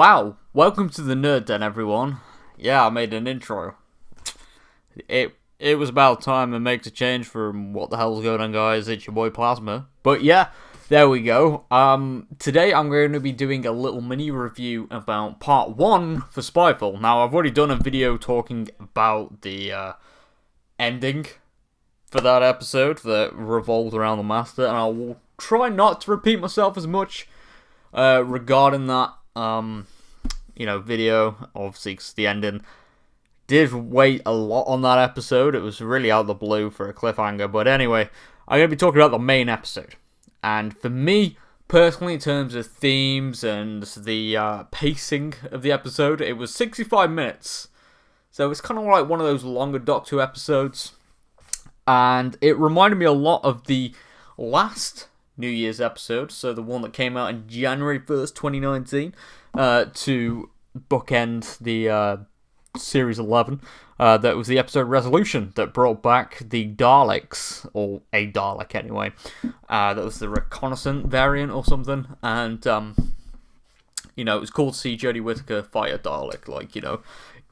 Wow, welcome to the Nerd Den, everyone. Yeah, I made an intro. It was about time to make a change from what the hell's going on, guys. It's your boy Plasma. But yeah, there we go. Today I'm going to be doing a little mini review about part 1 for Spyfall. Now, I've already done a video talking about the ending for that episode that revolved around the Master, and I will try not to repeat myself as much regarding that video, obviously, because the ending did weigh a lot on that episode. It was really out of the blue for a cliffhanger. But anyway, I'm going to be talking about the main episode. And for me, personally, in terms of themes and the pacing of the episode, it was 65 minutes. So it's kind of like one of those longer Doctor Who episodes. And it reminded me a lot of the last New Year's episode, so the one that came out on January 1st, 2019, to bookend the Series 11. That was the episode Resolution that brought back the Daleks, or a Dalek anyway. That was the reconnaissance variant or something, and it was cool to see Jodie Whittaker fight a Dalek.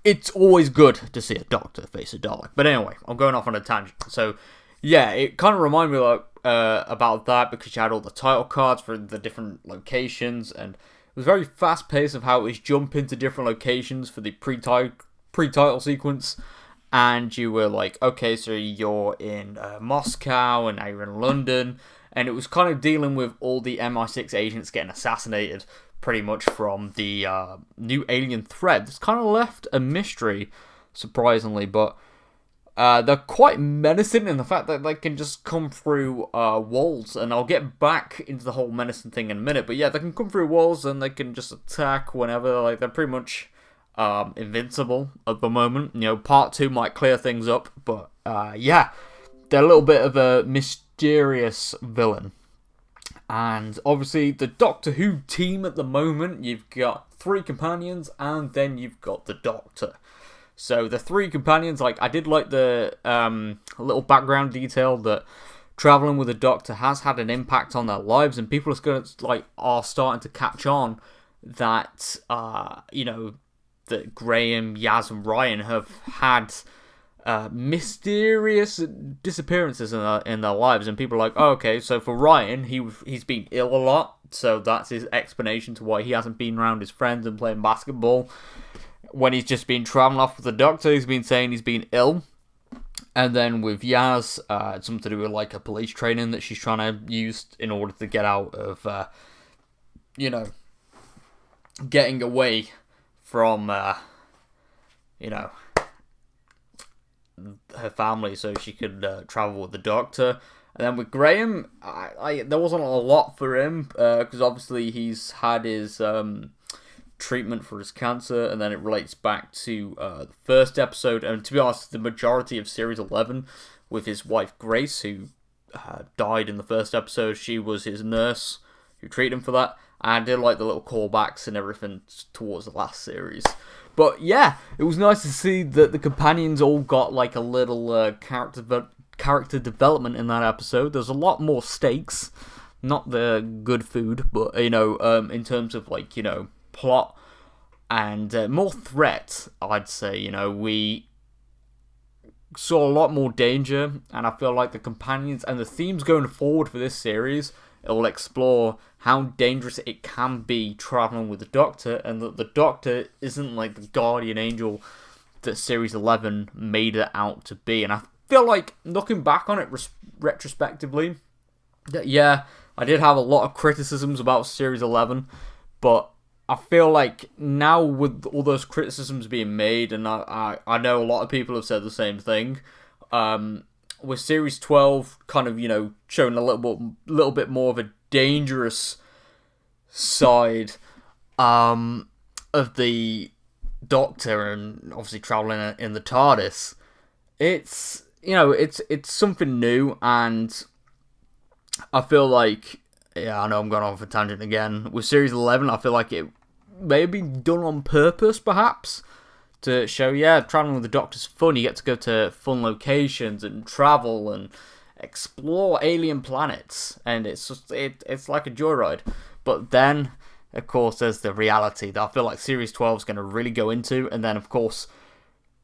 It's always good to see a Doctor face a Dalek. But anyway, I'm going off on a tangent. So yeah, it kind of reminded me about that, because you had all the title cards for the different locations, and it was very fast paced of how it was jump into different locations for the pre-title sequence, and you were like, okay, so you're in Moscow, and now you're in London, and it was kind of dealing with all the MI6 agents getting assassinated, pretty much from the new alien threat. It's kind of left a mystery, surprisingly, but they're quite menacing in the fact that they can just come through walls, and I'll get back into the whole menacing thing in a minute, but yeah, they can come through walls and they can just attack whenever. They're pretty much invincible at the moment. Part 2 might clear things up, but yeah, they're a little bit of a mysterious villain. And obviously the Doctor Who team at the moment, you've got 3 companions, and then you've got the Doctor. So the 3 companions, I did like the little background detail that traveling with the Doctor has had an impact on their lives, and people are starting to catch on that that Graham, Yaz, and Ryan have had mysterious disappearances in their lives, and people are like, oh, okay, so for Ryan, he's been ill a lot, so that's his explanation to why he hasn't been around his friends and playing basketball. When he's just been travelling off with the Doctor, he's been saying he's been ill. And then with Yaz, it's something to do with a police training that she's trying to use in order to get out of, getting away from, her family, so she could travel with the Doctor. And then with Graham, there wasn't a lot for him, because obviously he's had his treatment for his cancer, and then it relates back to the first episode, and to be honest, the majority of Series 11, with his wife Grace, who died in the first episode. She was his nurse who treated him for that, and I did like the little callbacks and everything towards the last series. But yeah, it was nice to see that the companions all got a little character development in that episode. There's a lot more stakes, not the good food, but in terms of plot and more threat, I'd say. We saw a lot more danger, and I feel like the companions and the themes going forward for this series, it will explore how dangerous it can be traveling with the Doctor, and that the Doctor isn't the guardian angel that Series 11 made it out to be. And I feel like, looking back on it retrospectively, that yeah, I did have a lot of criticisms about Series 11, but I feel like now, with all those criticisms being made, and I know a lot of people have said the same thing, with Series 12 kind of, showing a little bit more of a dangerous side of the Doctor, and obviously traveling in the TARDIS, it's something new, and I feel like, yeah, I know I'm going off a tangent again. With Series 11, I feel like it may have been done on purpose, perhaps, to show, yeah, traveling with the Doctor's fun. You get to go to fun locations and travel and explore alien planets, and it's just it's like a joyride. But then of course, there's the reality that I feel like Series 12 is going to really go into. And then, of course,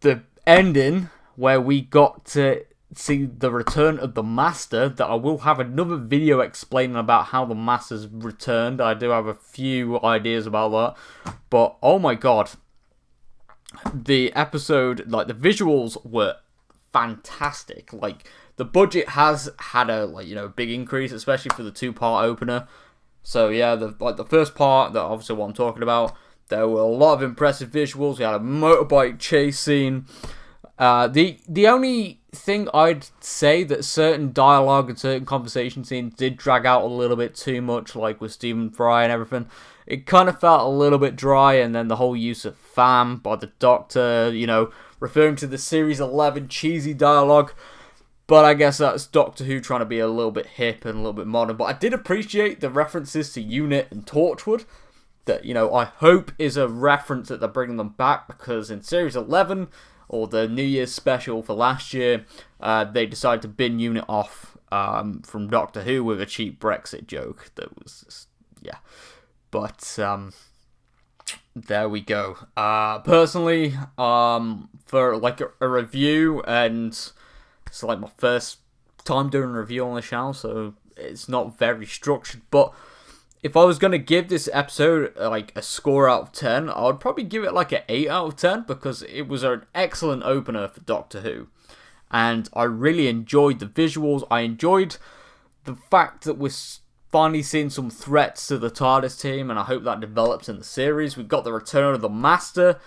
the ending where we got to see the return of the Master, that I will have another video explaining about how the Master's returned. I do have a few ideas about that. But, oh my god. The episode, like, the visuals were fantastic. Like, the budget has had a, like, you know, big increase, especially for the 2-part opener. So yeah, the first part, that obviously what I'm talking about, there were a lot of impressive visuals. We had a motorbike chase scene. The only thing I'd say that certain dialogue and certain conversation scenes did drag out a little bit too much, like with Stephen Fry and everything. It kind of felt a little bit dry, and then the whole use of fam by the Doctor, you know, referring to the Series 11 cheesy dialogue. But I guess that's Doctor Who trying to be a little bit hip and a little bit modern. But I did appreciate the references to Unit and Torchwood. That, you know, I hope is a reference that they're bringing them back, because in Series 11, or the New Year's special for last year, they decided to bin Unit off from Doctor Who with a cheap Brexit joke. That was just, yeah. But there we go. Personally, for like a review, and it's like my first time doing a review on the channel, so it's not very structured. But if I was going to give this episode like a score out of 10, I would probably give it like an 8 out of 10, because it was an excellent opener for Doctor Who. And I really enjoyed the visuals. I enjoyed the fact that we're finally seeing some threats to the TARDIS team, and I hope that develops in the series. We've got the return of the Master.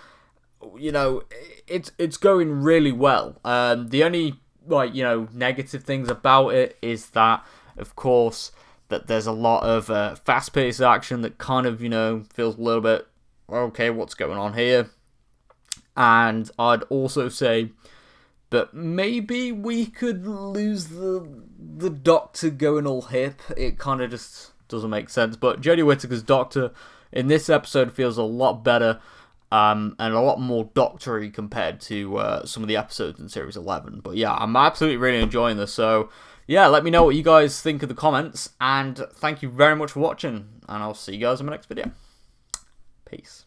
You know, it's going really well. The only, like, you know, negative things about it is that, of course, that there's a lot of fast-paced action that kind of, you know, feels a little bit, okay, what's going on here? And I'd also say that maybe we could lose the Doctor going all hip. It kind of just doesn't make sense. But Jodie Whittaker's Doctor in this episode feels a lot better, and a lot more Doctor-y compared to some of the episodes in Series 11. But yeah, I'm absolutely really enjoying this. So yeah, let me know what you guys think in the comments. And thank you very much for watching. And I'll see you guys in my next video. Peace.